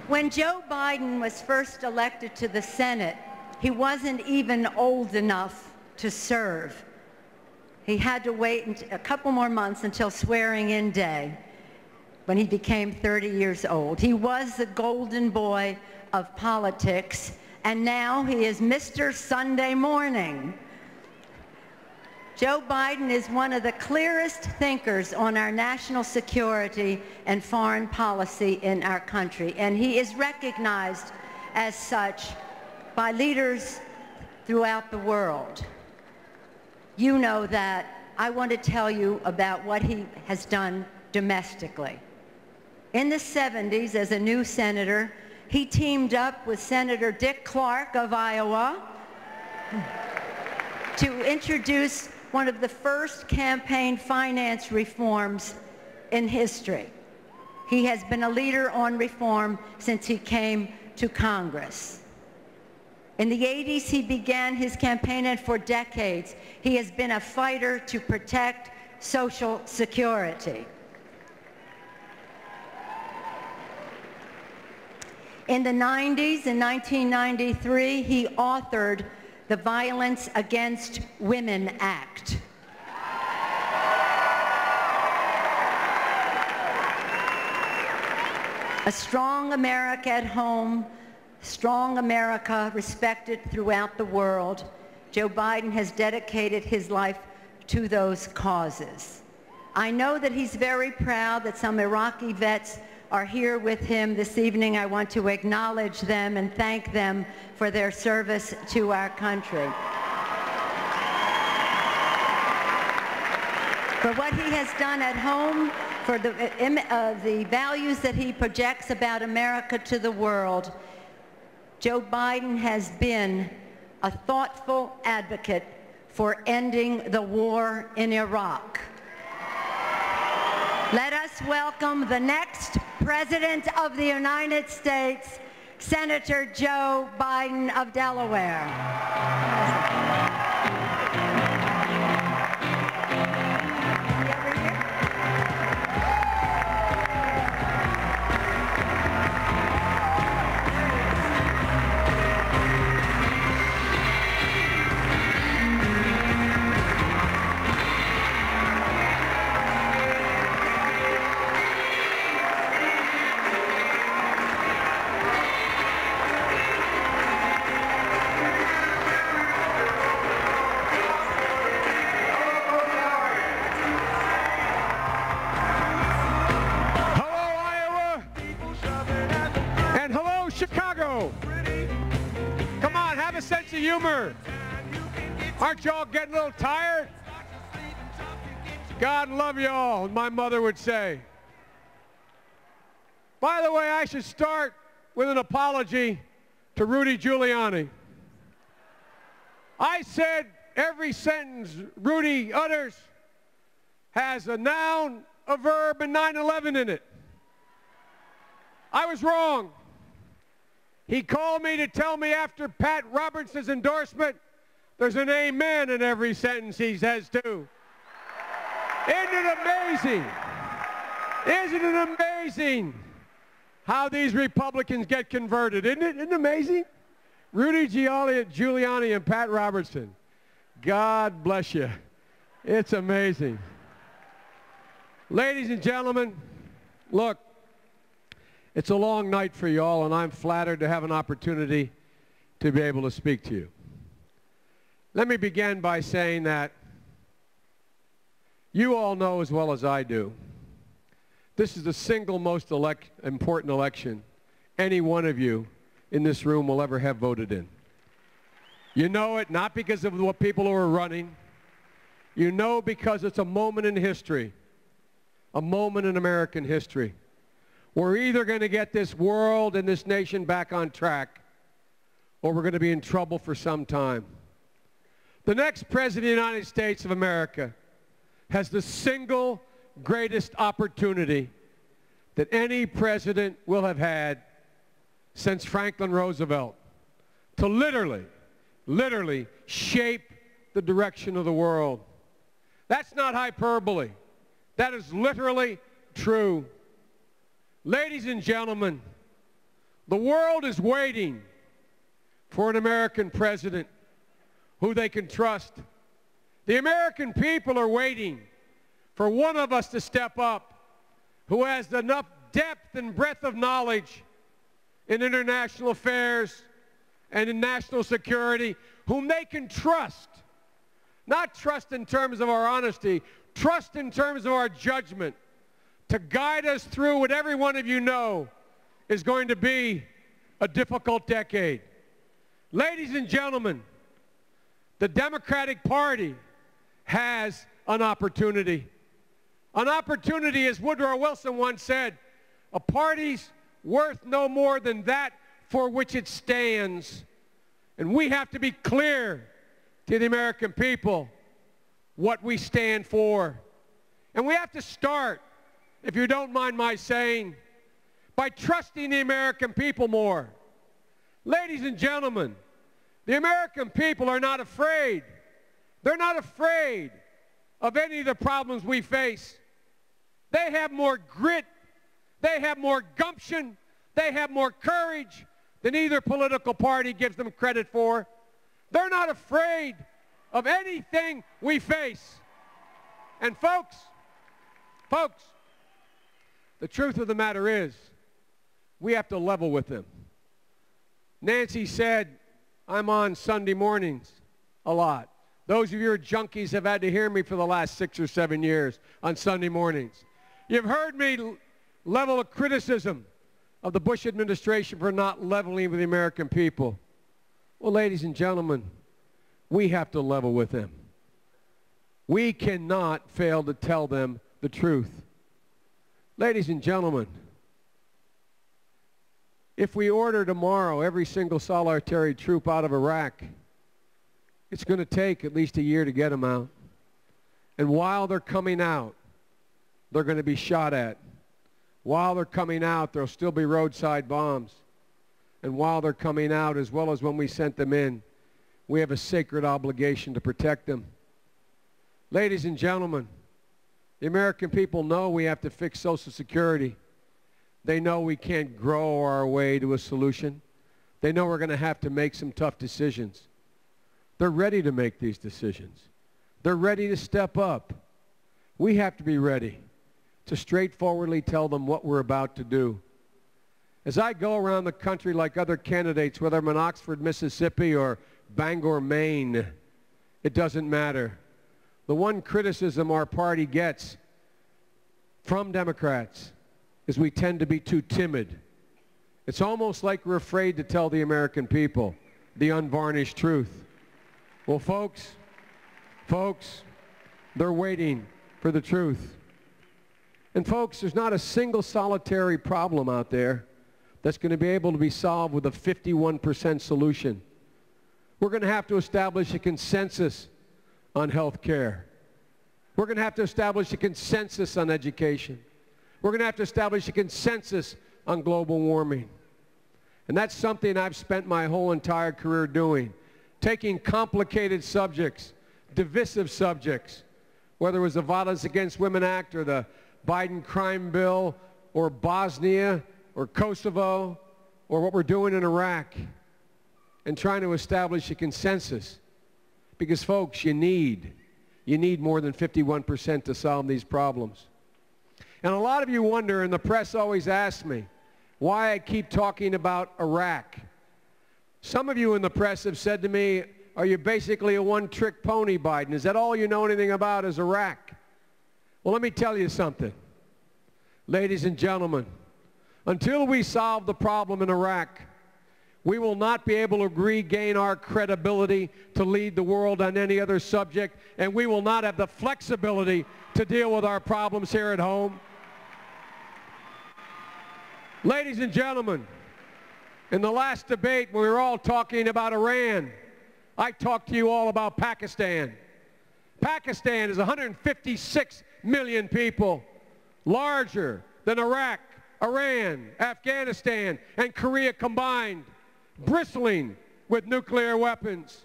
When Joe Biden was first elected to the Senate, he wasn't even old enough to serve. He had to wait a couple more months until swearing-in day when he became 30 years old. He was the golden boy of politics, and now he is Mr. Sunday Morning. Joe Biden is one of the clearest thinkers on our national security and foreign policy in our country, and he is recognized as such by leaders throughout the world. You know that. I want to tell you about what he has done domestically. In the 70s, as a new senator, he teamed up with Senator Dick Clark of Iowa to introduce one of the first campaign finance reforms in history. He has been a leader on reform since he came to Congress. In the 80s, he began his campaign, and for decades, he has been a fighter to protect Social Security. In the 90s, in 1993, he authored the Violence Against Women Act. A strong America at home, strong America respected throughout the world. Joe Biden has dedicated his life to those causes. I know that he's very proud that some Iraqi vets are here with him this evening. I want to acknowledge them and thank them for their service to our country. For what he has done at home, for the values that he projects about America to the world, Joe Biden has been a thoughtful advocate for ending the war in Iraq. Let us welcome the next President of the United States, Senator Joe Biden of Delaware. Humor. Aren't y'all getting a little tired? God love you all, my mother would say. By the way, I should start with an apology to Rudy Giuliani. I said every sentence Rudy utters has a noun, a verb, and 9/11 in it. I was wrong. He called me to tell me after Pat Robertson's endorsement, there's an amen in every sentence he says too. Isn't it amazing? Isn't it amazing how these Republicans get converted? Isn't it amazing? Rudy Giuliani and Pat Robertson. God bless you. It's amazing. Ladies and gentlemen, look, it's a long night for you all, and I'm flattered to have an opportunity to be able to speak to you. Let me begin by saying that you all know as well as I do, this is the single most important election any one of you in this room will ever have voted in. You know it not because of what people who are running. You know because it's a moment in history, a moment in American history. We're either going to get this world and this nation back on track, or we're going to be in trouble for some time. The next President of the United States of America has the single greatest opportunity that any president will have had since Franklin Roosevelt to literally shape the direction of the world. That's not hyperbole. That is literally true. Ladies and gentlemen, the world is waiting for an American president who they can trust. The American people are waiting for one of us to step up who has enough depth and breadth of knowledge in international affairs and in national security, whom they can trust. Not trust in terms of our honesty, trust in terms of our judgment, to guide us through what every one of you know is going to be a difficult decade. Ladies and gentlemen, the Democratic Party has an opportunity. An opportunity, as Woodrow Wilson once said, a party's worth no more than that for which it stands. And we have to be clear to the American people what we stand for. And we have to start, if you don't mind my saying, by trusting the American people more. Ladies and gentlemen, the American people are not afraid. They're not afraid of any of the problems we face. They have more grit, they have more gumption, they have more courage than either political party gives them credit for. They're not afraid of anything we face. And folks, the truth of the matter is, we have to level with them. Nancy said, I'm on Sunday mornings a lot. Those of you who are junkies have had to hear me for the last 6 or 7 years on Sunday mornings. You've heard me level a criticism of the Bush administration for not leveling with the American people. Well, ladies and gentlemen, we have to level with them. We cannot fail to tell them the truth. Ladies and gentlemen, if we order tomorrow every single solitary troop out of Iraq, it's going to take at least a year to get them out. And while they're coming out, they're going to be shot at. While they're coming out, there'll still be roadside bombs. And while they're coming out, as well as when we sent them in, we have a sacred obligation to protect them. Ladies and gentlemen, the American people know we have to fix Social Security. They know we can't grow our way to a solution. They know we're going to have to make some tough decisions. They're ready to make these decisions. They're ready to step up. We have to be ready to straightforwardly tell them what we're about to do. As I go around the country like other candidates, whether I'm in Oxford, Mississippi or Bangor, Maine, it doesn't matter. The one criticism our party gets from Democrats is we tend to be too timid. It's almost like we're afraid to tell the American people the unvarnished truth. Well, folks, they're waiting for the truth. And folks, there's not a single solitary problem out there that's going to be able to be solved with a 51% solution. We're going to have to establish a consensus on health care. We're going to have to establish a consensus on education. We're going to have to establish a consensus on global warming. And that's something I've spent my whole entire career doing. Taking complicated subjects, divisive subjects, whether it was the Violence Against Women Act or the Biden crime bill or Bosnia or Kosovo or what we're doing in Iraq, and trying to establish a consensus. Because, folks, you need more than 51% to solve these problems. And a lot of you wonder, and the press always asks me, why I keep talking about Iraq. Some of you in the press have said to me, are you basically a one-trick pony, Biden? Is that all you know anything about is Iraq? Well, let me tell you something. Ladies and gentlemen, until we solve the problem in Iraq, we will not be able to regain our credibility to lead the world on any other subject, and we will not have the flexibility to deal with our problems here at home. Ladies and gentlemen, in the last debate when we were all talking about Iran, I talked to you all about Pakistan. Pakistan is 156 million people, larger than Iraq, Iran, Afghanistan, and Korea combined, bristling with nuclear weapons.